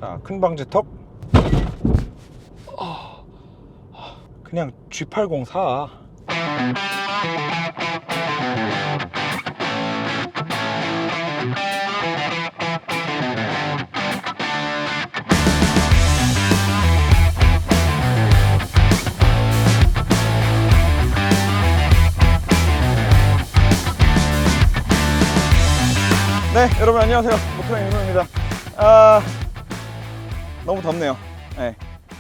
자, 큰 방지턱. 그냥 G80 사. 네, 여러분 안녕하세요. 모토라인 윤호입니다. 너무 덥네요. 네.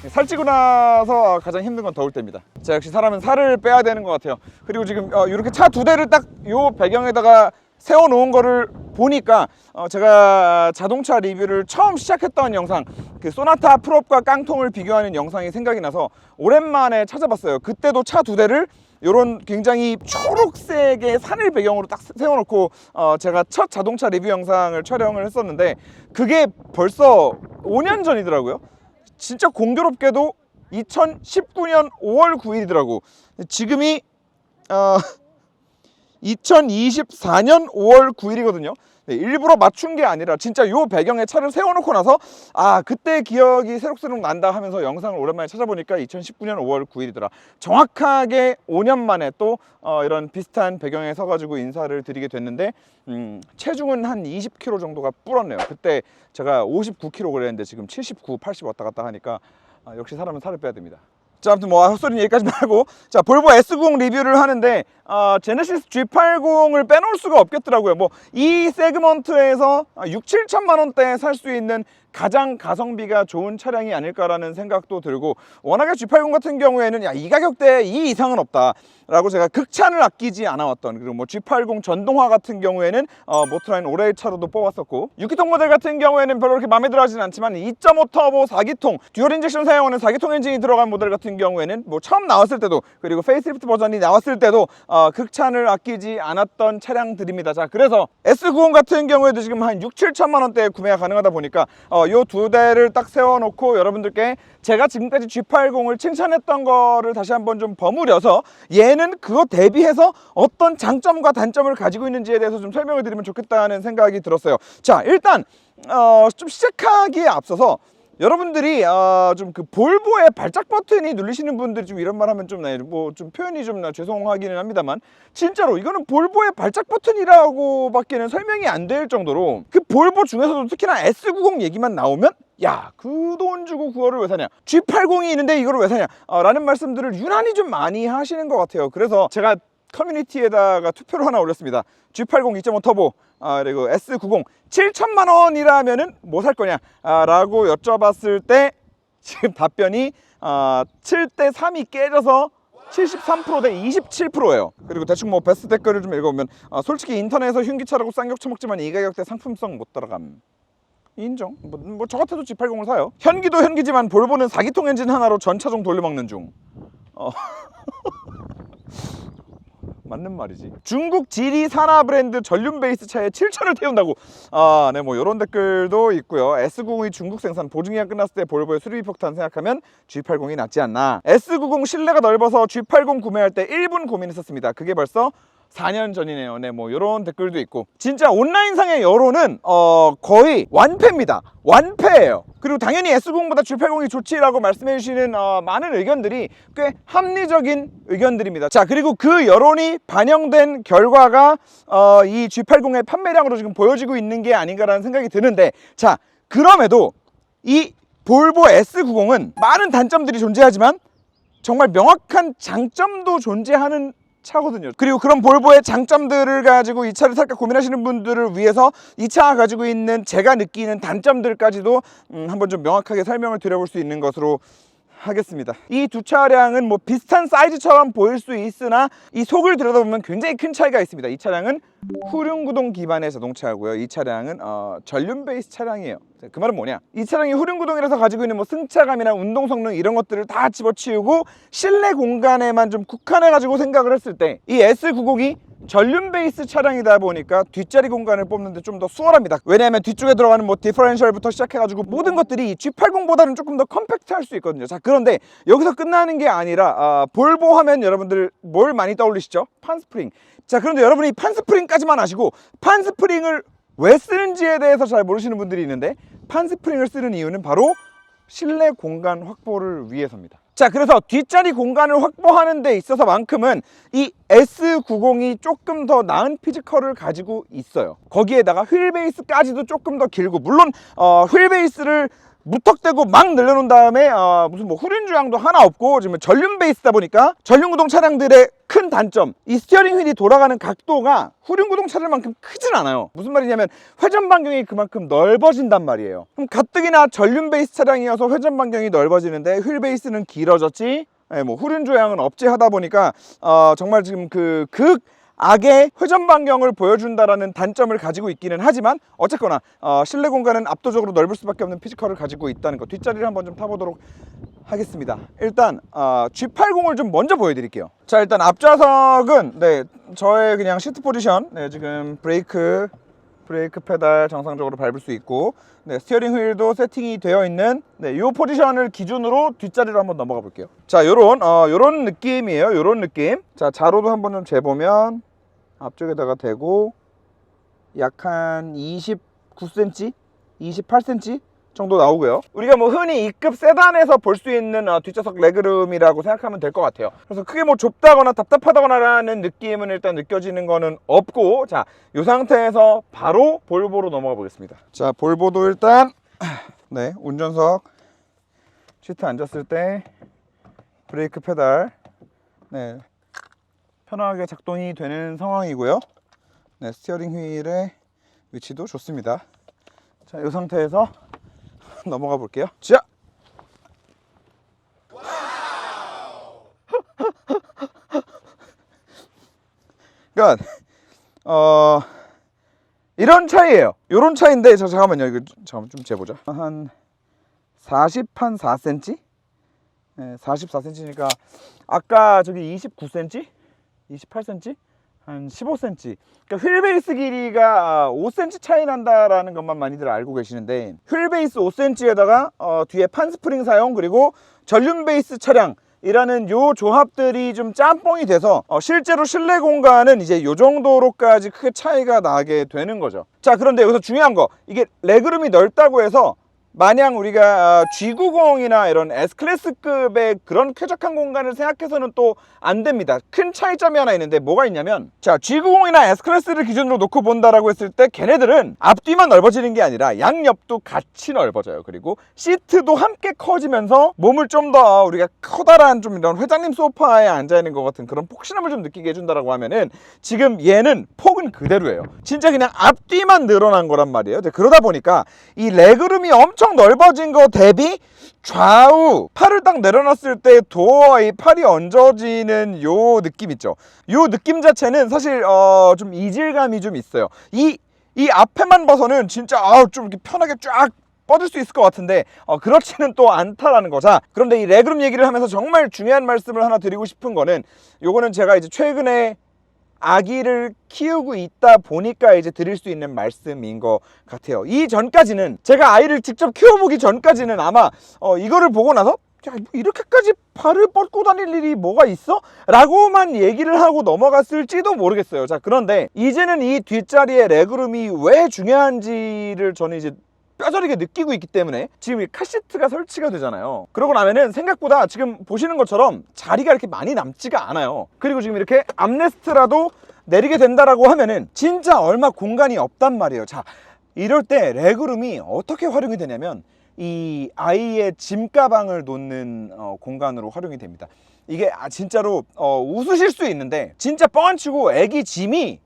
살찌고 나서 가장 힘든 건 더울 때입니다. 자, 역시 사람은 살을 빼야 되는 것 같아요. 그리고 지금 이렇게 차 두 대를 딱 요 배경에다가 세워놓은 거를 보니까 제가 자동차 리뷰를 처음 시작했던 영상, 그 소나타 풀업과 깡통을 비교하는 영상이 생각이 나서 오랜만에 찾아봤어요. 그때도 차 두 대를 요런 굉장히 초록색의 산을 배경으로 딱 세워놓고 제가 첫 자동차 리뷰 영상을 촬영을 했었는데 그게 벌써 5년 전이더라고요. 진짜 공교롭게도 2019년 5월 9일이더라고. 지금이 2024년 5월 9일이거든요. 네, 일부러 맞춘 게 아니라 진짜 요 배경에 차를 세워놓고 나서 그때 기억이 새록새록 난다 하면서 영상을 오랜만에 찾아보니까 2019년 5월 9일이더라. 정확하게 5년 만에 또 이런 비슷한 배경에 서가지고 인사를 드리게 됐는데 체중은 한 20kg 정도가 불었네요. 그때 제가 59kg 그랬는데 지금 79, 80 왔다 갔다 하니까 역시 사람은 살을 빼야 됩니다. 자, 아무튼 뭐 헛소리는 여기까지만 하고, 자, 볼보 S90 리뷰를 하는데 제네시스 G80을 빼놓을 수가 없겠더라고요. 뭐 이 세그먼트에서 6, 7천만 원대에 살 수 있는 가장 가성비가 좋은 차량이 아닐까라는 생각도 들고, 워낙에 G80 같은 경우에는 이 가격대에 이 이상은 없다 라고 제가 극찬을 아끼지 않아왔던, 그리고 뭐 G80 전동화 같은 경우에는 모토라인 올해의 차로도 뽑았었고, 6기통 모델 같은 경우에는 별로 그렇게 마음에 들어 하진 않지만 2.5 터보 4기통 듀얼 인젝션 사용하는 4기통 엔진이 들어간 모델 같은 경우에는 뭐 처음 나왔을 때도, 그리고 페이스리프트 버전이 나왔을 때도 극찬을 아끼지 않았던 차량들입니다. 자, 그래서 S90 같은 경우에도 지금 한 6, 7천만 원대에 구매가 가능하다 보니까 요 두 대를 딱 세워놓고 여러분들께 제가 지금까지 G80을 칭찬했던 거를 다시 한번 좀 버무려서 얘는 그거 대비해서 어떤 장점과 단점을 가지고 있는지에 대해서 좀 설명을 드리면 좋겠다는 생각이 들었어요. 자, 일단 좀 시작하기에 앞서서 여러분들이 좀 그 볼보의 발작 버튼이 눌리시는 분들이 좀 이런 말 하면 좀 좀 표현이 좀 죄송하기는 합니다만, 진짜로 이거는 볼보의 발작 버튼이라고 밖에는 설명이 안 될 정도로, 그 볼보 중에서도 특히나 S90 얘기만 나오면 야, 그 돈 주고 그거를 왜 사냐, G80이 있는데 이거를 왜 사냐 라는 말씀들을 유난히 좀 많이 하시는 것 같아요. 그래서 제가 커뮤니티에다가 투표를 하나 올렸습니다. G80 2.5 터보 그리고 S90 7천만 원이라면은 뭐 살 거냐 라고 여쭤봤을 때 지금 답변이 7대 3이 깨져서 73% 대 27%예요. 그리고 대충 뭐 베스트 댓글을 좀 읽어보면 솔직히 인터넷에서 흉기차라고 쌍욕 처먹지만 이 가격대 상품성 못 따라감. 인정. 뭐 저 같아도 G80을 사요. 현기도 현기지만 볼보는 4기통 엔진 하나로 전차종 돌려막는 중. 맞는 말이지. 중국 지리 산하 브랜드 전륜 베이스 차에 7천을 태운다고. 네, 뭐 이런 댓글도 있고요. S90이 중국 생산, 보증기간 끝났을 때 볼보의 수리비 폭탄 생각하면 G80이 낫지 않나. S90 실내가 넓어서 G80 구매할 때 1분 고민했었습니다. 그게 벌써 4년 전이네요. 네, 뭐 이런 댓글도 있고, 진짜 온라인상의 여론은 거의 완패입니다. 완패예요. 그리고 당연히 S90보다 G80이 좋지라고 말씀해 주시는 많은 의견들이 꽤 합리적인 의견들입니다. 자, 그리고 그 여론이 반영된 결과가 이 G80의 판매량으로 지금 보여지고 있는 게 아닌가라는 생각이 드는데, 자, 그럼에도 이 볼보 S90은 많은 단점들이 존재하지만 정말 명확한 장점도 존재하는 차거든요. 그리고 그런 볼보의 장점들을 가지고 이 차를 살까 고민하시는 분들을 위해서 이 차가 가지고 있는 제가 느끼는 단점들까지도 한번 좀 명확하게 설명을 드려볼 수 있는 것으로 하겠습니다. 이 두 차량은 뭐 비슷한 사이즈처럼 보일 수 있으나 이 속을 들여다보면 굉장히 큰 차이가 있습니다. 이 차량은 후륜구동 기반의 자동차고요. 이 차량은 전륜 베이스 차량이에요. 그 말은 뭐냐, 이 차량이 후륜구동이라서 가지고 있는 뭐 승차감이나 운동 성능 이런 것들을 다 집어치우고 실내 공간에만 좀 국한해 가지고 생각을 했을 때 이 S90이 전륜 베이스 차량이다 보니까 뒷자리 공간을 뽑는데 좀 더 수월합니다. 왜냐하면 뒤쪽에 들어가는 뭐 디퍼런셜부터 시작해가지고 모든 것들이 G80보다는 조금 더 컴팩트할 수 있거든요. 자, 그런데 여기서 끝나는 게 아니라 볼보 하면 여러분들 뭘 많이 떠올리시죠? 판스프링. 자, 그런데 여러분이 판스프링까지만 아시고 판스프링을 왜 쓰는지에 대해서 잘 모르시는 분들이 있는데, 판스프링을 쓰는 이유는 바로 실내 공간 확보를 위해서입니다. 자, 그래서 뒷자리 공간을 확보하는 데 있어서만큼은 이 S90이 조금 더 나은 피지컬을 가지고 있어요. 거기에다가 휠 베이스까지도 조금 더 길고, 물론 휠 베이스를 무턱대고 막 늘려놓은 다음에 무슨 뭐 후륜 주양도 하나 없고 지금 전륜 베이스다 보니까 전륜구동 차량들의 큰 단점, 이 스티어링 휠이 돌아가는 각도가 후륜구동 차량만큼 크진 않아요. 무슨 말이냐면 회전 반경이 그만큼 넓어진단 말이에요. 그럼 가뜩이나 전륜 베이스 차량이어서 회전 반경이 넓어지는데 휠 베이스는 길어졌지, 뭐 후륜 주양은 없지 하다 보니까 정말 지금 그 악의 회전 반경을 보여준다라는 단점을 가지고 있기는 하지만, 어쨌거나 실내 공간은 압도적으로 넓을 수밖에 없는 피지컬을 가지고 있다는 거, 뒷자리를 한번 좀 타보도록 하겠습니다. 일단 G80을 좀 먼저 보여드릴게요. 자, 일단 앞좌석은 저의 그냥 시트 포지션, 지금 브레이크 페달 정상적으로 밟을 수 있고, 스티어링 휠도 세팅이 되어 있는 이 포지션을 기준으로 뒷자리로 한번 넘어가 볼게요. 자, 요런 느낌이에요. 요런 느낌. 자, 자로도 한번 좀 재보면 앞쪽에다가 대고 약 한 29cm, 28cm 정도 나오고요. 우리가 뭐 흔히 E급 세단에서 볼 수 있는 뒷좌석 레그룸이라고 생각하면 될 것 같아요. 그래서 크게 뭐 좁다거나 답답하다거나라는 느낌은 일단 느껴지는 거는 없고, 자, 이 상태에서 바로 볼보로 넘어가 보겠습니다. 자, 볼보도 일단 운전석 시트 앉았을 때 브레이크 페달 편하게 작동이 되는 상황이고요. 스티어링 휠의 위치도 좋습니다. 자, 이 상태에서 넘어가 볼게요. 자, 그러니까 이런 차이예요. 이런 차이인데, 잠깐만요. 이거 잠깐 좀 재보자. 한 4cm? 44cm니까 아까 저기 29cm? 28cm? 한 15cm. 그러니까 휠베이스 길이가 5cm 차이 난다라는 것만 많이들 알고 계시는데, 휠베이스 5cm에다가 뒤에 판스프링 사용, 그리고 전륜 베이스 차량이라는 요 조합들이 좀 짬뽕이 돼서 실제로 실내 공간은 이제 요 정도로까지 크게 차이가 나게 되는 거죠. 자, 그런데 여기서 중요한 거, 이게 레그룸이 넓다고 해서 마냥 우리가 G90이나 이런 S클래스급의 그런 쾌적한 공간을 생각해서는 또 안 됩니다. 큰 차이점이 하나 있는데, 뭐가 있냐면, 자, G90이나 S클래스를 기준으로 놓고 본다라고 했을 때 걔네들은 앞뒤만 넓어지는 게 아니라 양옆도 같이 넓어져요. 그리고 시트도 함께 커지면서 몸을 좀 더 우리가 커다란 좀 이런 회장님 소파에 앉아있는 것 같은 그런 폭신함을 좀 느끼게 해준다라고 하면은, 지금 얘는 폭은 그대로예요. 진짜 그냥 앞뒤만 늘어난 거란 말이에요. 그러다 보니까 이 레그룸이 엄청 넓어진 거 대비 좌우 팔을 딱 내려놨을 때 도어와 이 팔이 얹어지는 요 느낌 있죠. 요 느낌 자체는 사실 좀 이질감이 좀 있어요. 이 앞에만 봐서는 진짜 좀 이렇게 편하게 쫙 뻗을 수 있을 것 같은데 그렇지는 또 않다라는 거. 자, 그런데 이 레그룸 얘기를 하면서 정말 중요한 말씀을 하나 드리고 싶은 거는, 요거는 제가 이제 최근에 아기를 키우고 있다 보니까 이제 드릴 수 있는 말씀인 것 같아요. 이 전까지는, 제가 아이를 직접 키워보기 전까지는 아마 이거를 보고 나서 야, 이렇게까지 발을 뻗고 다닐 일이 뭐가 있어? 라고만 얘기를 하고 넘어갔을지도 모르겠어요. 자, 그런데 이제는 이 뒷자리에 레그룸이 왜 중요한지를 저는 이제 뼈저리게 느끼고 있기 때문에 지금 이 카시트가 설치가 되잖아요. 그러고 나면은 생각보다 지금 보시는 것처럼 자리가 이렇게 많이 남지가 않아요. 그리고 지금 이렇게 암레스트라도 내리게 된다라고 하면은 진짜 얼마 공간이 없단 말이에요. 자, 이럴 때 레그룸이 어떻게 활용이 되냐면, 이 아이의 짐 가방을 놓는 공간으로 활용이 됩니다. 이게 진짜로 웃으실 수 있는데, 진짜 뻥 안 치고 애기 짐이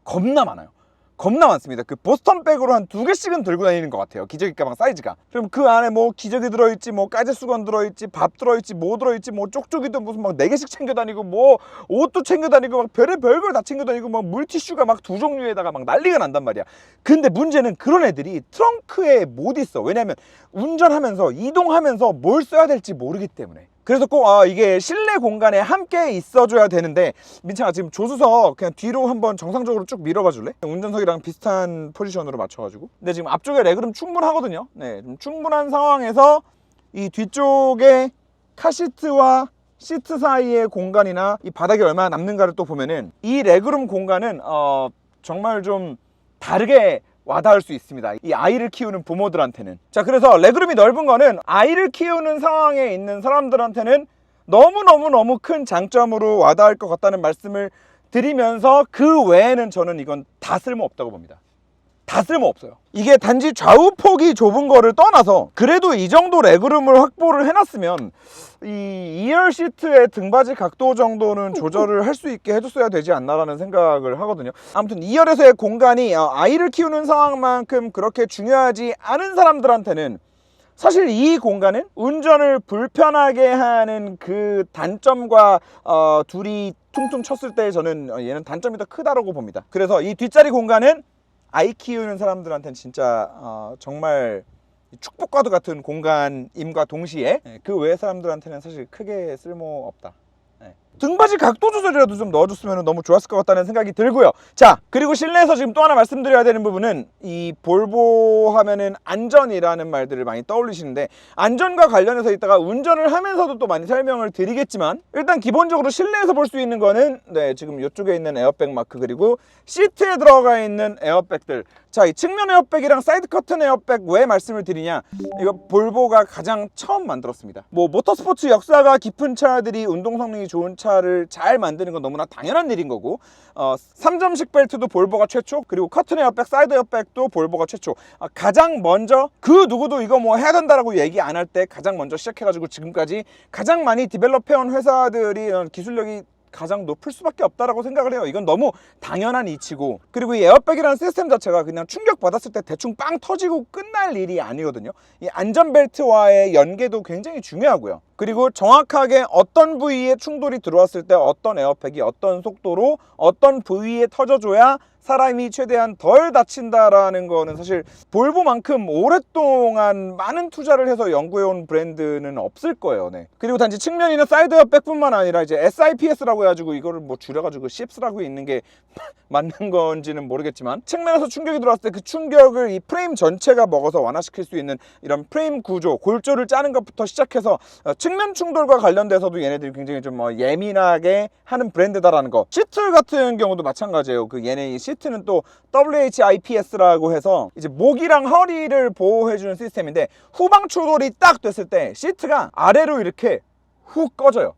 겁나 많아요. 겁나 많습니다. 그 보스턴백으로 한 2개씩은 들고 다니는 것 같아요. 기저귀 가방 사이즈가. 그럼 그 안에 뭐 기저귀 들어있지, 뭐 가제수건 들어있지, 밥 들어있지, 뭐 들어있지, 뭐 쪽쪽이도 무슨 막 4개씩 챙겨 다니고, 뭐 옷도 챙겨 다니고, 막 별걸 다 챙겨 다니고, 막 물티슈가 막 2종류에다가 막 난리가 난단 말이야. 근데 문제는 그런 애들이 트렁크에 못 있어. 왜냐면 운전하면서 이동하면서 뭘 써야 될지 모르기 때문에. 그래서 꼭 이게 실내 공간에 함께 있어줘야 되는데, 민창아 지금 조수석 그냥 뒤로 한번 정상적으로 쭉 밀어봐 줄래? 운전석이랑 비슷한 포지션으로 맞춰가지고. 근데 지금 앞쪽에 레그룸 충분하거든요. 좀 충분한 상황에서 이 뒤쪽에 카시트와 시트 사이의 공간이나 이 바닥이 얼마나 남는가를 또 보면은, 이 레그룸 공간은 정말 좀 다르게 와닿을 수 있습니다. 이 아이를 키우는 부모들한테는. 자, 그래서 레그룸이 넓은 거는 아이를 키우는 상황에 있는 사람들한테는 너무너무 큰 장점으로 와닿을 것 같다는 말씀을 드리면서, 그 외에는 저는 이건 다 쓸모없다고 봅니다. 다 쓸모없어요. 이게 단지 좌우폭이 좁은 거를 떠나서 그래도 이 정도 레그룸을 확보를 해놨으면 이 2열 시트의 등받이 각도 정도는 조절을 할 수 있게 해줬어야 되지 않나라는 생각을 하거든요. 아무튼 2열에서의 공간이 아이를 키우는 상황만큼 그렇게 중요하지 않은 사람들한테는 사실 이 공간은 운전을 불편하게 하는 그 단점과 둘이 퉁퉁 쳤을 때 저는 얘는 단점이 더 크다고 봅니다. 그래서 이 뒷자리 공간은 아이 키우는 사람들한테는 진짜 정말 축복과도 같은 공간임과 동시에 그 외 사람들한테는 사실 크게 쓸모없다. 등받이 각도 조절이라도 좀 넣어줬으면 너무 좋았을 것 같다는 생각이 들고요. 자, 그리고 실내에서 지금 또 하나 말씀드려야 되는 부분은, 이 볼보 하면은 안전이라는 말들을 많이 떠올리시는데, 안전과 관련해서 이따가 운전을 하면서도 또 많이 설명을 드리겠지만, 일단 기본적으로 실내에서 볼 수 있는 거는 지금 이쪽에 있는 에어백 마크, 그리고 시트에 들어가 있는 에어백들. 자, 이 측면 에어백이랑 사이드 커튼 에어백 왜 말씀을 드리냐, 이거 볼보가 가장 처음 만들었습니다. 뭐 모터스포츠 역사가 깊은 차들이 운동 성능이 좋은 차를 잘 만드는 건 너무나 당연한 일인 거고, 3점식 벨트도 볼보가 최초, 그리고 커튼 에어백, 사이드 에어백도 볼보가 최초. 가장 먼저, 그 누구도 이거 뭐 해야 된다라고 얘기 안 할 때 가장 먼저 시작해가지고 지금까지 가장 많이 디벨롭해온 회사들이 기술력이 가장 높을 수밖에 없다라고 생각을 해요. 이건 너무 당연한 이치고, 그리고 이 에어백이라는 시스템 자체가 그냥 충격 받았을 때 대충 빵 터지고 끝날 일이 아니거든요. 이 안전벨트와의 연계도 굉장히 중요하고요. 그리고 정확하게 어떤 부위에 충돌이 들어왔을 때 어떤 에어백이 어떤 속도로 어떤 부위에 터져줘야 사람이 최대한 덜 다친다라는 거는 사실 볼보만큼 오랫동안 많은 투자를 해서 연구해온 브랜드는 없을 거예요. 그리고 단지 측면이나 사이드 에어백뿐만 아니라 이제 SIPS라고 해가지고 이거를 뭐 줄여가지고 SIPS라고 있는 게 맞는 건지는 모르겠지만, 측면에서 충격이 들어왔을 때 그 충격을 이 프레임 전체가 먹어서 완화시킬 수 있는 이런 프레임 구조, 골조를 짜는 것부터 시작해서 측면 충돌과 관련돼서도 얘네들이 굉장히 좀 예민하게 하는 브랜드다라는 거. 시트 같은 경우도 마찬가지예요. 얘네 이 시트는 또 WHIPS라고 해서 이제 목이랑 허리를 보호해주는 시스템인데, 후방 추돌이 딱 됐을 때 시트가 아래로 이렇게 훅 꺼져요.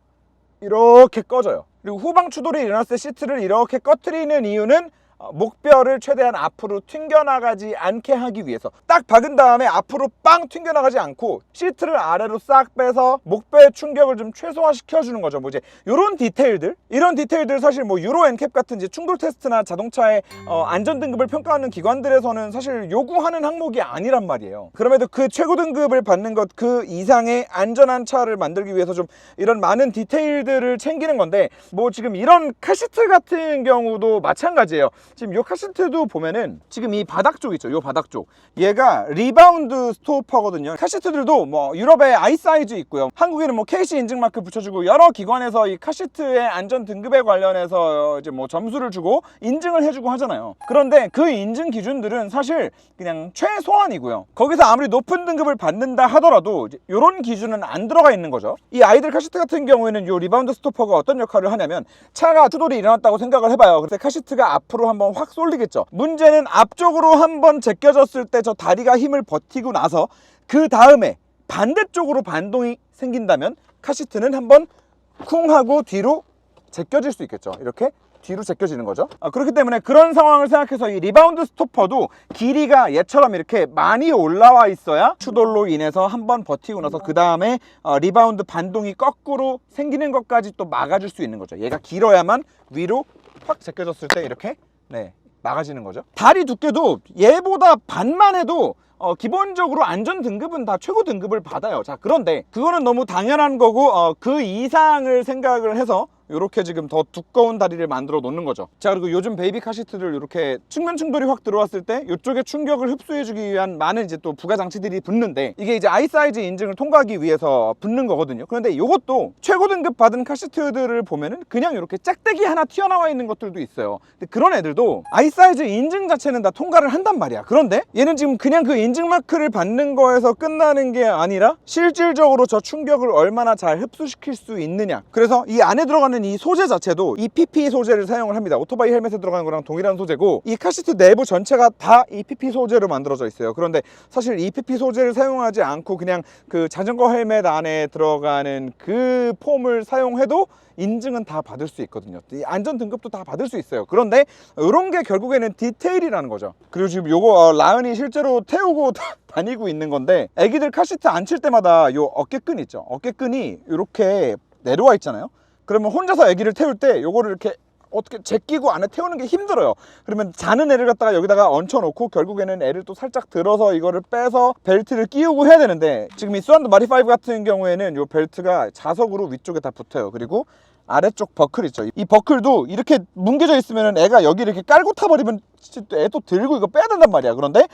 이렇게 꺼져요. 그리고 후방 추돌이 일어났을 때 시트를 이렇게 꺼트리는 이유는 목뼈를 최대한 앞으로 튕겨나가지 않게 하기 위해서, 딱 박은 다음에 앞으로 빵 튕겨나가지 않고 시트를 아래로 싹 빼서 목뼈의 충격을 좀 최소화시켜주는 거죠. 뭐 이제 이런 디테일들, 이런 디테일들 사실 뭐 유로 엔캡 같은 이제 충돌 테스트나 자동차의 안전 등급을 평가하는 기관들에서는 사실 요구하는 항목이 아니란 말이에요. 그럼에도 그 최고 등급을 받는 것 그 이상의 안전한 차를 만들기 위해서 좀 이런 많은 디테일들을 챙기는 건데, 뭐 지금 이런 카시트 같은 경우도 마찬가지예요. 지금 이 카시트도 보면은 지금 이 바닥 쪽 있죠. 이 바닥 쪽, 얘가 리바운드 스토퍼거든요. 카시트들도 뭐 유럽에 아이사이즈 있고요, 한국에는 뭐 KC 인증 마크 붙여주고, 여러 기관에서 이 카시트의 안전 등급에 관련해서 이제 뭐 점수를 주고 인증을 해주고 하잖아요. 그런데 그 인증 기준들은 사실 그냥 최소한이고요. 거기서 아무리 높은 등급을 받는다 하더라도 이런 기준은 안 들어가 있는 거죠. 이 아이들 카시트 같은 경우에는 이 리바운드 스토퍼가 어떤 역할을 하냐면, 차가 추돌이 일어났다고 생각을 해봐요. 그래서 카시트가 앞으로 한번 확 쏠리겠죠. 문제는 앞쪽으로 한번 제껴졌을 때 저 다리가 힘을 버티고 나서 그 다음에 반대쪽으로 반동이 생긴다면 카시트는 한번 쿵 하고 뒤로 제껴질 수 있겠죠. 이렇게 뒤로 제껴지는 거죠. 그렇기 때문에 그런 상황을 생각해서 이 리바운드 스토퍼도 길이가 얘처럼 이렇게 많이 올라와 있어야 추돌로 인해서 한번 버티고 나서 그 다음에 리바운드 반동이 거꾸로 생기는 것까지 또 막아줄 수 있는 거죠. 얘가 길어야만 위로 확 제껴졌을 때 이렇게 막아지는 거죠. 다리 두께도 얘보다 반만 해도 기본적으로 안전 등급은 다 최고 등급을 받아요. 자, 그런데 그거는 너무 당연한 거고, 그 이상을 생각을 해서 이렇게 지금 더 두꺼운 다리를 만들어 놓는 거죠. 자, 그리고 요즘 베이비 카시트들 이렇게 측면 충돌이 확 들어왔을 때 이쪽에 충격을 흡수해 주기 위한 많은 이제 또 부가 장치들이 붙는데, 이게 이제 아이사이즈 인증을 통과하기 위해서 붙는 거거든요. 그런데 이것도 최고 등급 받은 카시트들을 보면은 그냥 이렇게 짝대기 하나 튀어나와 있는 것들도 있어요. 근데 그런 애들도 아이사이즈 인증 자체는 다 통과를 한단 말이야. 그런데 얘는 지금 그냥 그 인증 마크를 받는 거에서 끝나는 게 아니라 실질적으로 저 충격을 얼마나 잘 흡수시킬 수 있느냐, 그래서 이 안에 들어가는 사용하는 이 소재 자체도 EPP 소재를 사용을 합니다. 오토바이 헬멧에 들어가는 거랑 동일한 소재고, 이 카시트 내부 전체가 다 EPP 소재로 만들어져 있어요. 그런데 사실 EPP 소재를 사용하지 않고 그냥 그 자전거 헬멧 안에 들어가는 그 폼을 사용해도 인증은 다 받을 수 있거든요. 이 안전 등급도 다 받을 수 있어요. 그런데 이런 게 결국에는 디테일이라는 거죠. 그리고 지금 요거 라은이 실제로 태우고 다니고 있는 건데, 애기들 카시트 앉힐 때마다 요 어깨끈 있죠. 어깨끈이 이렇게 내려와 있잖아요. 그러면 혼자서 애기를 태울 때 요거를 이렇게 어떻게 제끼고 안에 태우는 게 힘들어요. 그러면 자는 애를 갖다가 여기다가 얹혀놓고 결국에는 애를 또 살짝 들어서 이거를 빼서 벨트를 끼우고 해야 되는데, 지금 이 수완도 마리5 같은 경우에는 요 벨트가 자석으로 위쪽에 다 붙어요. 그리고 아래쪽 버클 있죠. 이 버클도 이렇게 뭉개져 있으면 애가 여기 이렇게 깔고 타버리면 애 또 들고 이거 빼야 된단 말이야. 그런데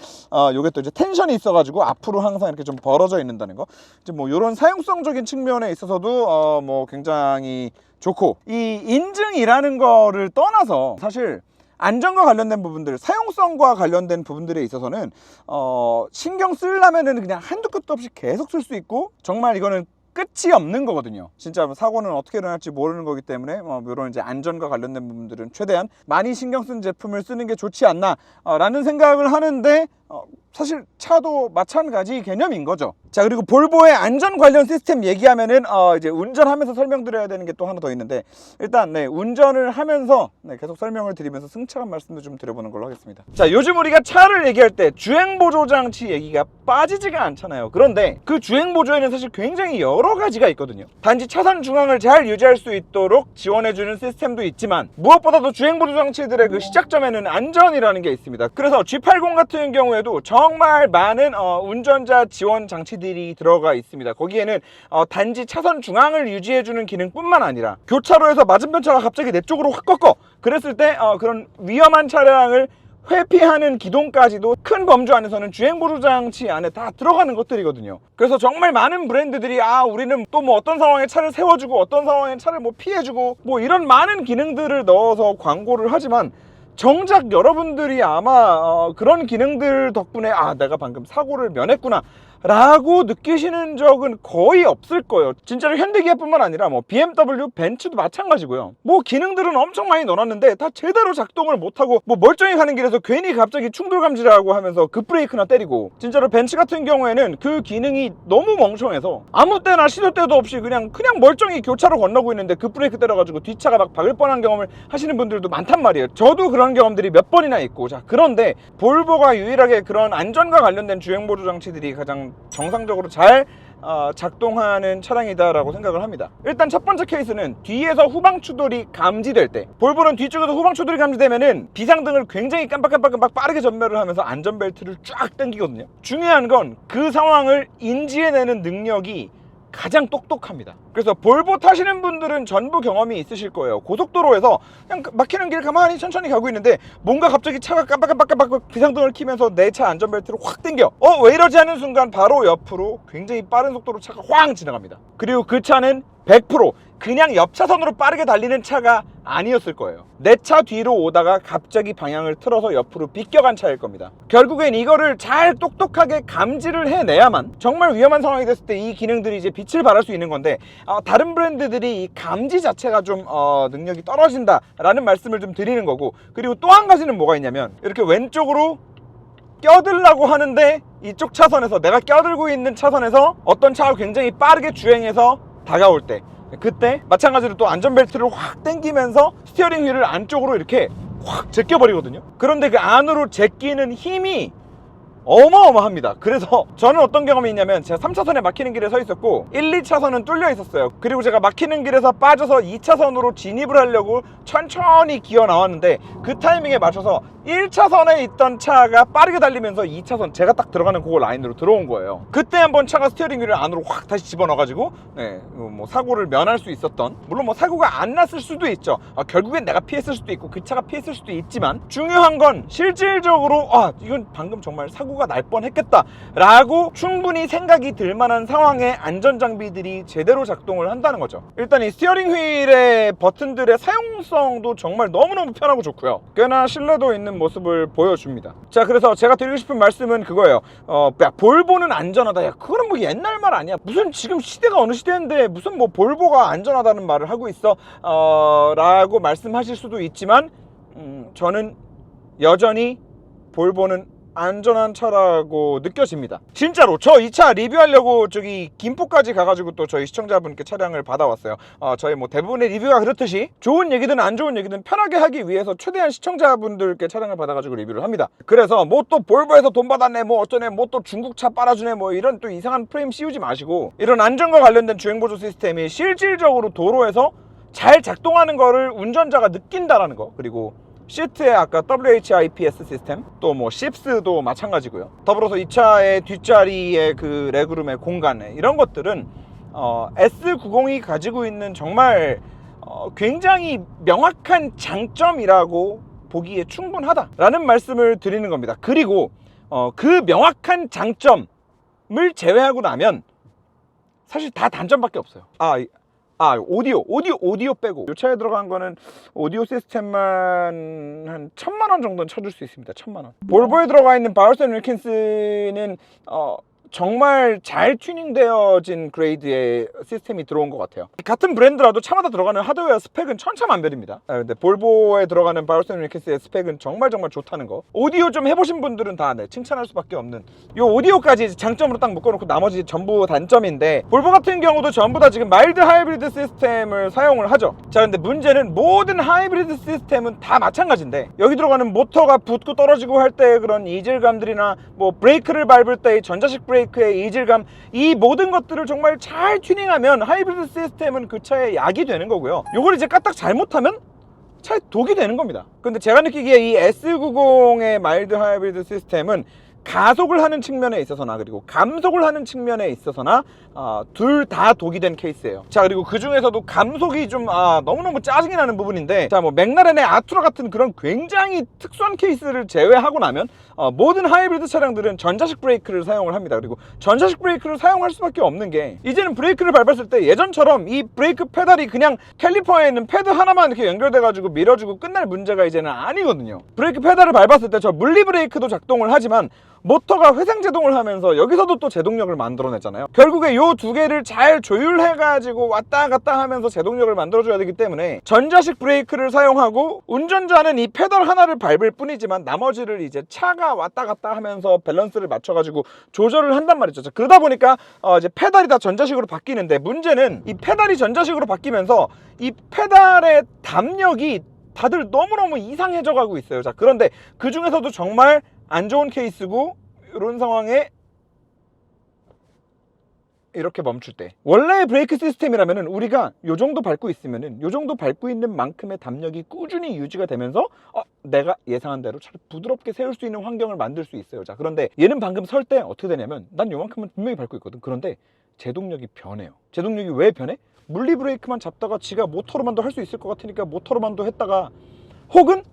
요게 또 이제 텐션이 있어가지고 앞으로 항상 이렇게 좀 벌어져 있는다는 거. 이제 뭐 이런 사용성적인 측면에 있어서도 뭐 굉장히 좋고, 이 인증이라는 거를 떠나서 사실 안전과 관련된 부분들, 사용성과 관련된 부분들에 있어서는 신경 쓰려면은 그냥 한두 끝도 없이 계속 쓸 수 있고, 정말 이거는 끝이 없는 거거든요. 진짜 사고는 어떻게 일어날지 모르는 거기 때문에 이런 이제 안전과 관련된 부분들은 최대한 많이 신경 쓴 제품을 쓰는 게 좋지 않나 라는 생각을 하는데, 사실 차도 마찬가지 개념인 거죠. 자, 그리고 볼보의 안전 관련 시스템 얘기하면은 이제 운전하면서 설명드려야 되는 게 또 하나 더 있는데, 일단 운전을 하면서 계속 설명을 드리면서 승차감 말씀도 좀 드려보는 걸로 하겠습니다. 자, 요즘 우리가 차를 얘기할 때 주행보조 장치 얘기가 빠지지가 않잖아요. 그런데 그 주행보조에는 사실 굉장히 여러 가지가 있거든요. 단지 차선 중앙을 잘 유지할 수 있도록 지원해주는 시스템도 있지만, 무엇보다도 주행보조 장치들의 그 시작점에는 안전이라는 게 있습니다. 그래서 G80 같은 경우에도 정말 많은 운전자 지원 장치들이 들어가 있습니다. 거기에는 단지 차선 중앙을 유지해주는 기능뿐만 아니라, 교차로에서 맞은편 차가 갑자기 내 쪽으로 확 꺾어 그랬을 때 그런 위험한 차량을 회피하는 기동까지도 큰 범주 안에서는 주행보조 장치 안에 다 들어가는 것들이거든요. 그래서 정말 많은 브랜드들이 우리는 또 뭐 어떤 상황에 차를 세워주고 어떤 상황에 차를 뭐 피해주고 뭐 이런 많은 기능들을 넣어서 광고를 하지만, 정작 여러분들이 아마 그런 기능들 덕분에 내가 방금 사고를 면했구나 라고 느끼시는 적은 거의 없을 거예요. 진짜로 현대기아뿐만 아니라 뭐 BMW, 벤츠도 마찬가지고요. 뭐 기능들은 엄청 많이 넣어놨는데 다 제대로 작동을 못하고, 뭐 멀쩡히 가는 길에서 괜히 갑자기 충돌감지를 하고 하면서 급브레이크나 때리고, 진짜로 벤츠 같은 경우에는 그 기능이 너무 멍청해서 아무 때나 시도 때도 없이 그냥 멀쩡히 교차로 건너고 있는데 급브레이크 때려가지고 뒷차가 막 박을 뻔한 경험을 하시는 분들도 많단 말이에요. 저도 그런 경험들이 몇 번이나 있고. 자, 그런데 볼보가 유일하게 그런 안전과 관련된 주행보조 장치들이 가장 정상적으로 잘 작동하는 차량이다라고 생각을 합니다. 일단 첫 번째 케이스는 뒤에서 후방 추돌이 감지될 때, 볼보는 뒤쪽에서 후방 추돌이 감지되면은 비상등을 굉장히 깜빡깜빡 빠르게 전멸을 하면서 안전벨트를 쫙 당기거든요. 중요한 건 그 상황을 인지해내는 능력이 가장 똑똑합니다. 그래서 볼보 타시는 분들은 전부 경험이 있으실 거예요. 고속도로에서 그냥 막히는 길 가만히 천천히 가고 있는데 뭔가 갑자기 차가 깜빡깜빡 비상등을 켜면서 내 차 안전벨트를 확 당겨. 왜 이러지 하는 순간 바로 옆으로 굉장히 빠른 속도로 차가 확 지나갑니다. 그리고 그 차는 100% 그냥 옆 차선으로 빠르게 달리는 차가 아니었을 거예요. 내 차 뒤로 오다가 갑자기 방향을 틀어서 옆으로 비껴간 차일 겁니다. 결국엔 이거를 잘 똑똑하게 감지를 해내야만 정말 위험한 상황이 됐을 때 이 기능들이 이제 빛을 발할 수 있는 건데, 다른 브랜드들이 이 감지 자체가 좀 능력이 떨어진다라는 말씀을 좀 드리는 거고, 그리고 또 한 가지는 뭐가 있냐면, 이렇게 왼쪽으로 껴들라고 하는데 이쪽 차선에서, 내가 껴들고 있는 차선에서 어떤 차가 굉장히 빠르게 주행해서 다가올 때, 그때 마찬가지로 또 안전벨트를 확 당기면서 스티어링 휠을 안쪽으로 이렇게 확 제껴버리거든요. 그런데 그 안으로 제끼는 힘이 어마어마합니다. 그래서 저는 어떤 경험이 있냐면, 제가 3차선에 막히는 길에 서 있었고 1, 2차선은 뚫려 있었어요. 그리고 제가 막히는 길에서 빠져서 2차선으로 진입을 하려고 천천히 기어 나왔는데, 그 타이밍에 맞춰서 1차선에 있던 차가 빠르게 달리면서 2차선, 제가 딱 들어가는 그 라인으로 들어온 거예요. 그때 한번 차가 스티어링 휠을 안으로 확 다시 집어넣어가지고 뭐 사고를 면할 수 있었던, 물론 뭐 사고가 안 났을 수도 있죠. 결국엔 내가 피했을 수도 있고 그 차가 피했을 수도 있지만, 중요한 건 실질적으로 이건 방금 정말 사고가 사고가 날 뻔했겠다라고 충분히 생각이 들 만한 상황에 안전장비들이 제대로 작동을 한다는 거죠. 일단 이 스티어링 휠의 버튼들의 사용성도 정말 너무너무 편하고 좋고요. 꽤나 신뢰도 있는 모습을 보여줍니다. 자, 그래서 제가 드리고 싶은 말씀은 그거예요. 야, 볼보는 안전하다. 야, 그거는 뭐 옛날 말 아니야. 무슨 지금 시대가 어느 시대인데 무슨 뭐 볼보가 안전하다는 말을 하고 있어 라고 말씀하실 수도 있지만 저는 여전히 볼보는 안전한 차라고 느껴집니다. 진짜로 저 이 차 리뷰하려고 저기 김포까지 가가지고 또 저희 시청자분께 차량을 받아왔어요. 저희 뭐 대부분의 리뷰가 그렇듯이 좋은 얘기든 안 좋은 얘기든 편하게 하기 위해서 최대한 시청자분들께 차량을 받아가지고 리뷰를 합니다. 그래서 뭐 또 볼보에서 돈 받았네 뭐 어쩌네 뭐 또 중국차 빨아주네 뭐 이런 또 이상한 프레임 씌우지 마시고, 이런 안전과 관련된 주행보조 시스템이 실질적으로 도로에서 잘 작동하는 거를 운전자가 느낀다라는 거, 그리고 시트에 아까 WHIPS 시스템, 또 뭐 십스도 마찬가지고요. 더불어서 이 차의 뒷자리의 그 레그룸의 공간, 이런 것들은 S90이 가지고 있는 정말 굉장히 명확한 장점이라고 보기에 충분하다라는 말씀을 드리는 겁니다. 그리고 그 명확한 장점을 제외하고 나면 사실 다 단점밖에 없어요. 오디오 빼고 이 차에 들어간 거는 오디오 시스템만 한 1000만원 정도는 쳐줄 수 있습니다. 1000만원. 볼보에 들어가 있는 바우스 & 윌킨스는 정말 잘 튜닝되어진 그레이드의 시스템이 들어온 것 같아요. 같은 브랜드라도 차마다 들어가는 하드웨어 스펙은 천차만별입니다. 근데 볼보에 들어가는 바우스 & 윌킨스의 스펙은 정말 좋다는 거, 오디오 좀 해보신 분들은 다 칭찬할 수밖에 없는 요 오디오까지 장점으로 딱 묶어놓고 나머지 전부 단점인데, 볼보 같은 경우도 전부 다 지금 마일드 하이브리드 시스템을 사용을 하죠. 자, 근데 문제는 모든 하이브리드 시스템은 다 마찬가지인데, 여기 들어가는 모터가 붙고 떨어지고 할 때 그런 이질감들이나 뭐 브레이크를 밟을 때의 전자식 브레이크의 이질감, 이 모든 것들을 정말 잘 튜닝하면 하이브리드 시스템은 그 차의 약이 되는 거고요. 요걸 이제 까딱 잘못하면 차에 독이 되는 겁니다. 근데 제가 느끼기에 이 S90의 마일드 하이브리드 시스템은 가속을 하는 측면에 있어서나 그리고 감속을 하는 측면에 있어서나 둘 다 독이 된 케이스예요. 자, 그리고 그 중에서도 감속이 좀 너무너무 짜증이 나는 부분인데, 자, 뭐 맥라렌의 아투라 같은 그런 굉장히 특수한 케이스를 제외하고 나면 모든 하이브리드 차량들은 전자식 브레이크를 사용을 합니다. 그리고 전자식 브레이크를 사용할 수밖에 없는 게, 이제는 브레이크를 밟았을 때 예전처럼 이 브레이크 페달이 그냥 캘리퍼에 있는 패드 하나만 이렇게 연결돼 가지고 밀어주고 끝날 문제가 이제는 아니거든요. 브레이크 페달을 밟았을 때 저 물리 브레이크도 작동을 하지만 모터가 회생 제동을 하면서 여기서도 또 제동력을 만들어내잖아요. 결국에 요 두 개를 잘 조율해가지고 왔다 갔다 하면서 제동력을 만들어줘야 되기 때문에 전자식 브레이크를 사용하고, 운전자는 이 페달 하나를 밟을 뿐이지만 나머지를 이제 차가 왔다 갔다 하면서 밸런스를 맞춰가지고 조절을 한단 말이죠. 자, 그러다 보니까 이제 페달이 다 전자식으로 바뀌는데, 문제는 이 페달이 전자식으로 바뀌면서 이 페달의 담력이 다들 너무너무 이상해져 가고 있어요. 자, 그런데 그 중에서도 정말 안 좋은 케이스고, 이런 상황에 이렇게 멈출 때, 원래의 브레이크 시스템이라면은 우리가 요 정도 밟고 있으면은 요 정도 밟고 있는 만큼의 담력이 꾸준히 유지가 되면서 내가 예상한 대로 차를 부드럽게 세울 수 있는 환경을 만들 수 있어요. 자, 그런데 얘는 방금 설 때 어떻게 되냐면, 난 요만큼은 분명히 밟고 있거든. 그런데 제동력이 변해요. 제동력이 왜 변해? 물리 브레이크만 잡다가 지가 모터로만도 할 수 있을 것 같으니까 모터로만도 했다가, 혹은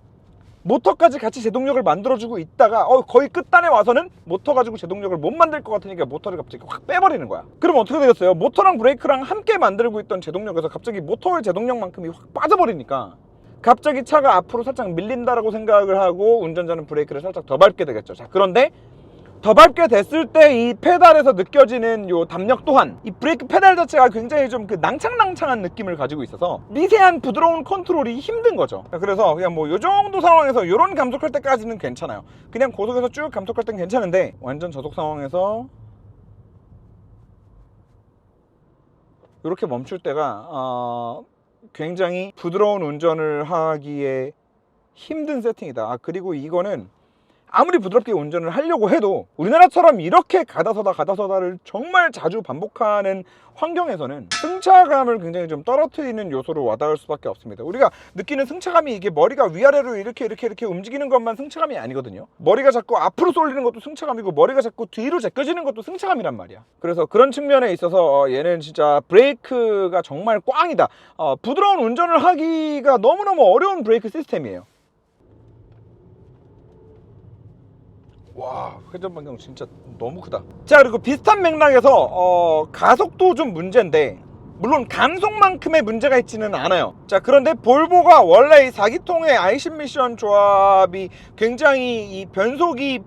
모터까지 같이 제동력을 만들어주고 있다가 거의 끝단에 와서는 모터 가지고 제동력을 못 만들 것 같으니까 모터를 갑자기 확 빼버리는 거야. 그럼 어떻게 되겠어요? 모터랑 브레이크랑 함께 만들고 있던 제동력에서 갑자기 모터의 제동력만큼이 확 빠져버리니까 갑자기 차가 앞으로 살짝 밀린다라고 생각을 하고 운전자는 브레이크를 살짝 더 밟게 되겠죠. 자, 그런데 더 밟게 됐을 때 이 페달에서 느껴지는 요 담력 또한, 이 브레이크 페달 자체가 굉장히 좀 그 낭창낭창한 느낌을 가지고 있어서 미세한 부드러운 컨트롤이 힘든 거죠. 그래서 그냥 뭐 요 정도 상황에서 요런 감속할 때까지는 괜찮아요. 그냥 고속에서 쭉 감속할 땐 괜찮은데, 완전 저속 상황에서 이렇게 멈출 때가 굉장히 부드러운 운전을 하기에 힘든 세팅이다. 그리고 이거는 아무리 부드럽게 운전을 하려고 해도 우리나라처럼 이렇게 가다서다를 정말 자주 반복하는 환경에서는 승차감을 굉장히 좀 떨어뜨리는 요소로 와닿을 수밖에 없습니다. 우리가 느끼는 승차감이 이게 머리가 위아래로 이렇게 움직이는 것만 승차감이 아니거든요. 머리가 자꾸 앞으로 쏠리는 것도 승차감이고, 머리가 자꾸 뒤로 제껴지는 것도 승차감이란 말이야. 그래서 그런 측면에 있어서 얘는 진짜 브레이크가 정말 꽝이다. 부드러운 운전을 하기가 너무너무 어려운 브레이크 시스템이에요. 와, 회전 반경 진짜 너무 크다. 자, 그리고 비슷한 맥락에서 가속도 좀 문제인데 물론 감속만큼의 문제가 있지는 않아요. 자, 그런데 볼보가 원래 이 4기통의 아이신 미션 조합이 굉장히 이 변속이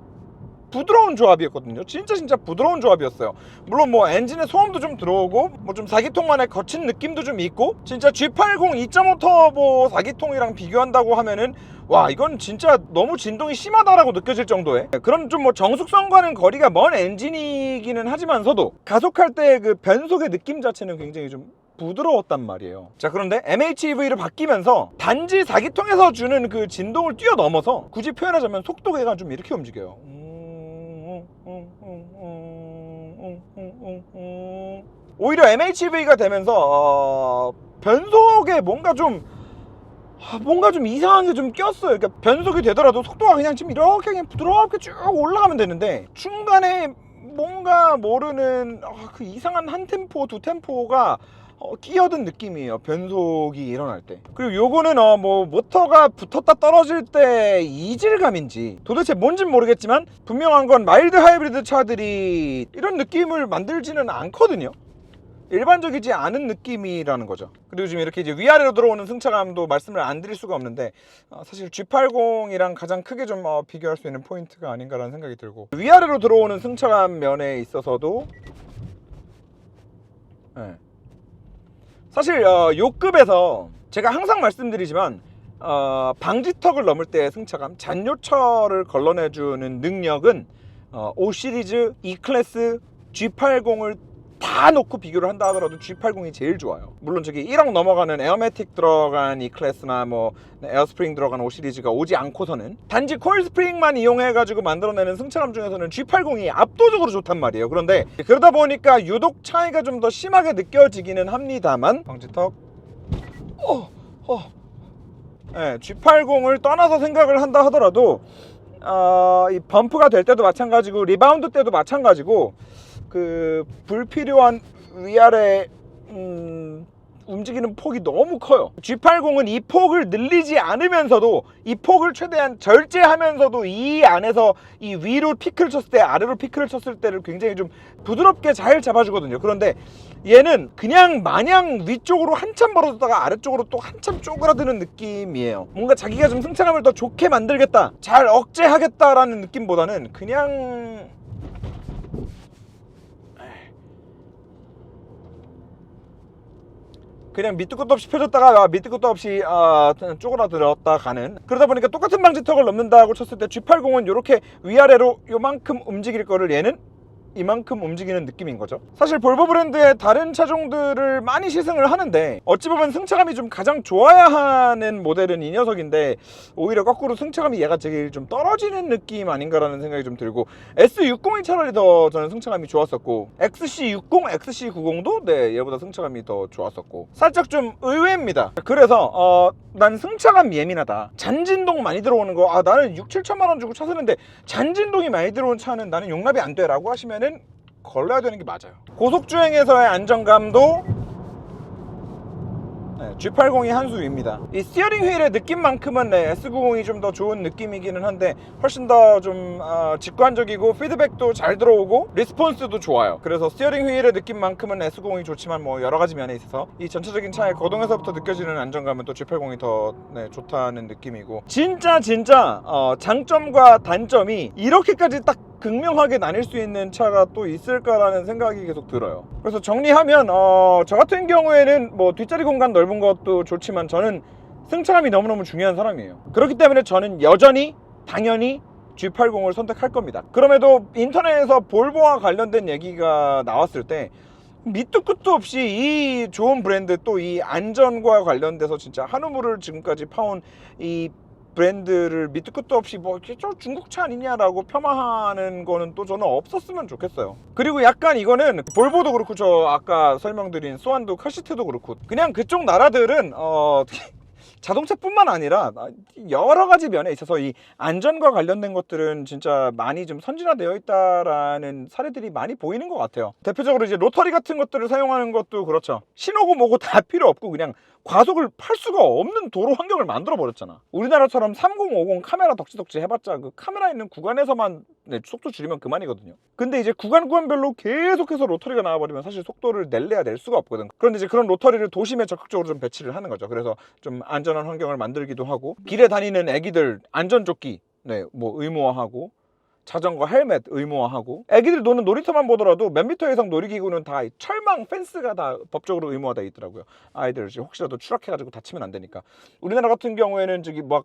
부드러운 조합이었거든요. 진짜 부드러운 조합이었어요. 물론 뭐 엔진에 소음도 좀 들어오고 뭐 좀 4기통만의 거친 느낌도 좀 있고, 진짜 G80 2.5 터보 4기통이랑 비교한다고 하면은 와, 이건 진짜 너무 진동이 심하다라고 느껴질 정도의 그런 좀 뭐 정숙성과는 거리가 먼 엔진이기는 하지만서도 가속할 때 그 변속의 느낌 자체는 굉장히 좀 부드러웠단 말이에요. 자, 그런데 MHEV로 바뀌면서 단지 4기통에서 주는 그 진동을 뛰어넘어서 굳이 표현하자면 속도계가 좀 이렇게 움직여요. 오히려 MHEV가 되면서 변속에 뭔가 좀 이상한 게 좀 꼈어요. 그러니까 변속이 되더라도 속도가 그냥 지금 이렇게 그냥 부드럽게 쭉 올라가면 되는데 중간에 뭔가 모르는 그 이상한 한 템포 두 템포가 끼어든 느낌이에요, 변속이 일어날 때. 그리고 요거는 뭐 모터가 붙었다 떨어질 때 이질감인지 도대체 뭔진 모르겠지만 분명한 건 마일드 하이브리드 차들이 이런 느낌을 만들지는 않거든요. 일반적이지 않은 느낌이라는 거죠. 그리고 지금 이렇게 이제 위아래로 들어오는 승차감도 말씀을 안 드릴 수가 없는데 사실 G80이랑 가장 크게 좀 비교할 수 있는 포인트가 아닌가라는 생각이 들고, 위아래로 들어오는 승차감 면에 있어서도 사실 요 급에서 제가 항상 말씀드리지만 방지턱을 넘을 때의 승차감, 잔요철을 걸러내주는 능력은 5시리즈, E클래스, G80을 다 놓고 비교를 한다 하더라도 G80이 제일 좋아요. 물론 저기 1억 넘어가는 에어매틱 들어간 E클래스나 뭐 에어스프링 들어간 5시리즈가 오지 않고서는 단지 코일 스프링만 이용해가지고 만들어내는 승차감 중에서는 G80이 압도적으로 좋단 말이에요. 그런데 그러다 보니까 유독 차이가 좀 더 심하게 느껴지기는 합니다만, 방지턱 G80을 떠나서 생각을 한다 하더라도 이 범프가 될 때도 마찬가지고 리바운드 때도 마찬가지고 그 불필요한 위아래 움직이는 폭이 너무 커요. G80은 이 폭을 늘리지 않으면서도 이 폭을 최대한 절제하면서도 이 안에서 이 위로 피크를 쳤을 때 아래로 피크를 쳤을 때를 굉장히 좀 부드럽게 잘 잡아주거든요. 그런데 얘는 그냥 마냥 위쪽으로 한참 벌어졌다가 아래쪽으로 또 한참 쪼그라드는 느낌이에요. 뭔가 자기가 좀 승차감을 더 좋게 만들겠다, 잘 억제하겠다라는 느낌보다는 그냥 밑도 끝도 없이 펴졌다가 밑도 끝도 없이 쪼그라들었다 가는, 그러다 보니까 똑같은 방지턱을 넘는다고 쳤을 때 G80은 이렇게 위아래로 요만큼 움직일 거를 얘는 이만큼 움직이는 느낌인 거죠. 사실 볼보 브랜드의 다른 차종들을 많이 시승을 하는데 어찌 보면 승차감이 좀 가장 좋아야 하는 모델은 이 녀석인데 오히려 거꾸로 승차감이 얘가 제일 좀 떨어지는 느낌 아닌가라는 생각이 좀 들고, S60이 차라리 더 저는 승차감이 좋았었고 XC60, XC90도 얘보다 승차감이 더 좋았었고, 살짝 좀 의외입니다. 그래서 난 승차감 예민하다, 잔진동 많이 들어오는 거 나는 6, 7천만 원 주고 차 사는데 잔진동이 많이 들어온 차는 나는 용납이 안 돼 라고 하시면은 걸러야 되는 게 맞아요. 고속주행에서의 안정감도 G80이 한 수 위입니다. 이 스티어링 휠의 느낌만큼은 S90이 좀 더 좋은 느낌이기는 한데 훨씬 더 좀 직관적이고 피드백도 잘 들어오고 리스폰스도 좋아요. 그래서 스티어링 휠의 느낌만큼은 S90이 좋지만 뭐 여러 가지 면에 있어서 이 전체적인 차의 거동에서부터 느껴지는 안정감은 또 G80이 더 좋다는 느낌이고, 진짜 장점과 단점이 이렇게까지 딱 극명하게 나뉠 수 있는 차가 또 있을까라는 생각이 계속 들어요. 그래서 정리하면 저 같은 경우에는 뭐 뒷자리 공간 넓은 것도 좋지만 저는 승차감이 너무너무 중요한 사람이에요. 그렇기 때문에 저는 여전히 당연히 G80을 선택할 겁니다. 그럼에도 인터넷에서 볼보와 관련된 얘기가 나왔을 때 밑도 끝도 없이 이 좋은 브랜드, 또 이 안전과 관련돼서 진짜 한우물을 지금까지 파온 이 브랜드를 밑도 끝도 없이 뭐 저 중국차 아니냐라고 폄하하는 거는 또 저는 없었으면 좋겠어요. 그리고 약간 이거는 볼보도 그렇고 저 아까 설명드린 소안도 카시트도 그렇고 그냥 그쪽 나라들은 자동차뿐만 아니라 여러 가지 면에 있어서 이 안전과 관련된 것들은 진짜 많이 좀 선진화되어 있다라는 사례들이 많이 보이는 것 같아요. 대표적으로 이제 로터리 같은 것들을 사용하는 것도 그렇죠. 신호고 뭐고 다 필요 없고 그냥 과속을 팔 수가 없는 도로 환경을 만들어 버렸잖아. 우리나라처럼 3050 카메라 덕지덕지 해봤자 그 카메라 있는 구간에서만 속도 줄이면 그만이거든요. 근데 이제 구간별로 계속해서 로터리가 나와버리면 사실 속도를 낼래야 낼 수가 없거든. 그런데 이제 그런 로터리를 도심에 적극적으로 좀 배치를 하는 거죠. 그래서 좀 안전한 환경을 만들기도 하고, 길에 다니는 애기들 안전조끼 뭐 의무화하고, 자전거 헬멧 의무화하고, 애기들 노는 놀이터만 보더라도 몇 미터 이상 놀이기구는 다 철망 펜스가 다 법적으로 의무화되어 있더라고요. 아이들 혹시라도 추락해가지고 다치면 안 되니까. 우리나라 같은 경우에는 저기 막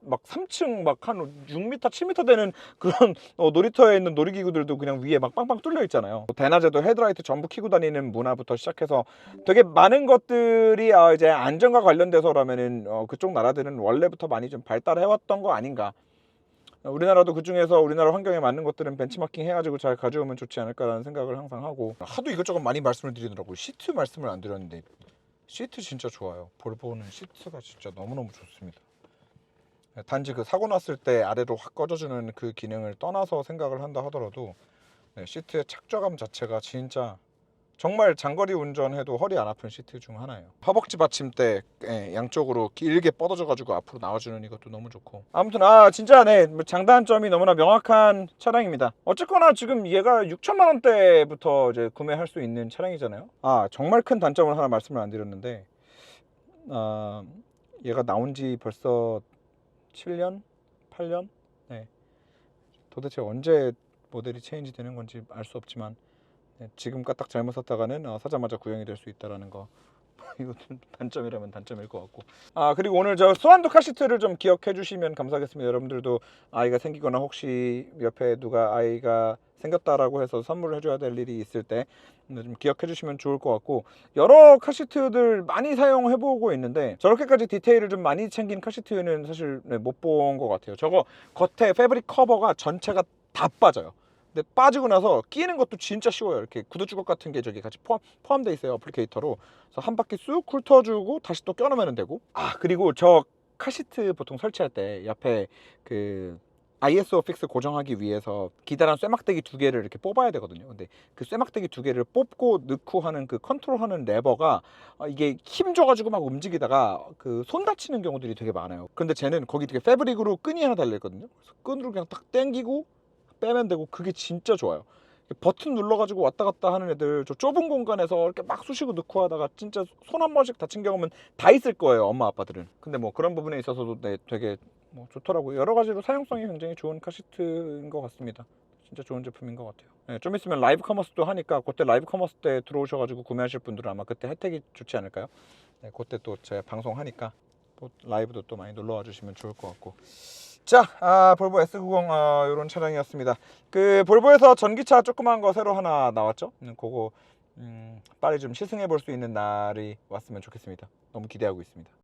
3층 막 한 6m, 7m 되는 그런 놀이터에 있는 놀이기구들도 그냥 위에 막 빵빵 뚫려 있잖아요. 대낮에도 헤드라이트 전부 켜고 다니는 문화부터 시작해서 되게 많은 것들이 이제 안전과 관련돼서라면은 그쪽 나라들은 원래부터 많이 좀 발달해왔던 거 아닌가. 우리나라도 그 중에서 우리나라 환경에 맞는 것들은 벤치마킹 해가지고 잘 가져오면 좋지 않을까라는 생각을 항상 하고, 하도 이것저것 많이 말씀을 드리더라고요. 시트 말씀을 안 드렸는데 시트 진짜 좋아요. 볼보는 시트가 진짜 너무너무 좋습니다. 단지 그 사고 났을 때 아래로 확 꺼져주는 그 기능을 떠나서 생각을 한다 하더라도 시트의 착좌감 자체가 진짜 정말 장거리 운전해도 허리 안 아픈 시트 중 하나예요. 허벅지 받침대 양쪽으로 길게 뻗어져 가지고 앞으로 나와주는 이것도 너무 좋고, 아무튼 진짜 장단점이 너무나 명확한 차량입니다. 어쨌거나 지금 얘가 6천만 원대부터 이제 구매할 수 있는 차량이잖아요. 정말 큰 단점을 하나 말씀을 안 드렸는데, 얘가 나온 지 벌써 7년? 8년? 도대체 언제 모델이 체인지 되는 건지 알 수 없지만 지금 까딱 잘못 샀다가는 사자마자 구형이 될 수 있다라는 거, 이것도 단점이라면 단점일 것 같고. 그리고 오늘 저 소환도 카시트를 좀 기억해 주시면 감사하겠습니다. 여러분들도 아이가 생기거나 혹시 옆에 누가 아이가 생겼다라고 해서 선물을 해줘야 될 일이 있을 때 좀 기억해 주시면 좋을 것 같고, 여러 카시트들 많이 사용해 보고 있는데 저렇게까지 디테일을 좀 많이 챙긴 카시트는 사실 못 본 것 같아요. 저거 겉에 패브릭 커버가 전체가 다 빠져요. 근데 빠지고 나서 끼는 것도 진짜 쉬워요. 이렇게 구두 주걱 같은 게 저기 같이 포함되어 있어요. 어플리케이터로. 그래서 한 바퀴 쑥 훑어주고 다시 또 껴놓으면 되고. 그리고 저 카시트 보통 설치할 때 옆에 그 ISO 픽스 고정하기 위해서 기다란 쇠막대기 2개를 이렇게 뽑아야 되거든요. 근데 그 쇠막대기 2개를 뽑고 넣고 하는 그 컨트롤하는 레버가 이게 힘 줘가지고 막 움직이다가 그 손 다치는 경우들이 되게 많아요. 근데 쟤는 거기 되게 패브릭으로 끈이 하나 달려있거든요. 그래서 끈으로 그냥 딱 당기고 빼면 되고, 그게 진짜 좋아요. 버튼 눌러가지고 왔다 갔다 하는 애들 저 좁은 공간에서 이렇게 막 쑤시고 넣고 하다가 진짜 손 한 번씩 다친 경험은 다 있을 거예요, 엄마 아빠들은. 근데 뭐 그런 부분에 있어서도 되게 좋더라고요. 여러 가지로 사용성이 굉장히 좋은 카시트인 것 같습니다. 진짜 좋은 제품인 것 같아요. 좀 있으면 라이브 커머스도 하니까 그때 라이브 커머스 때 들어오셔가지고 구매하실 분들은 아마 그때 혜택이 좋지 않을까요? 그때 또 제가 방송하니까 또 라이브도 또 많이 놀러와 주시면 좋을 것 같고. 자, 볼보 S90 이런 차량이었습니다. 그 볼보에서 전기차 조그만 거 새로 하나 나왔죠? 그거 빨리 좀 시승해 볼 수 있는 날이 왔으면 좋겠습니다. 너무 기대하고 있습니다.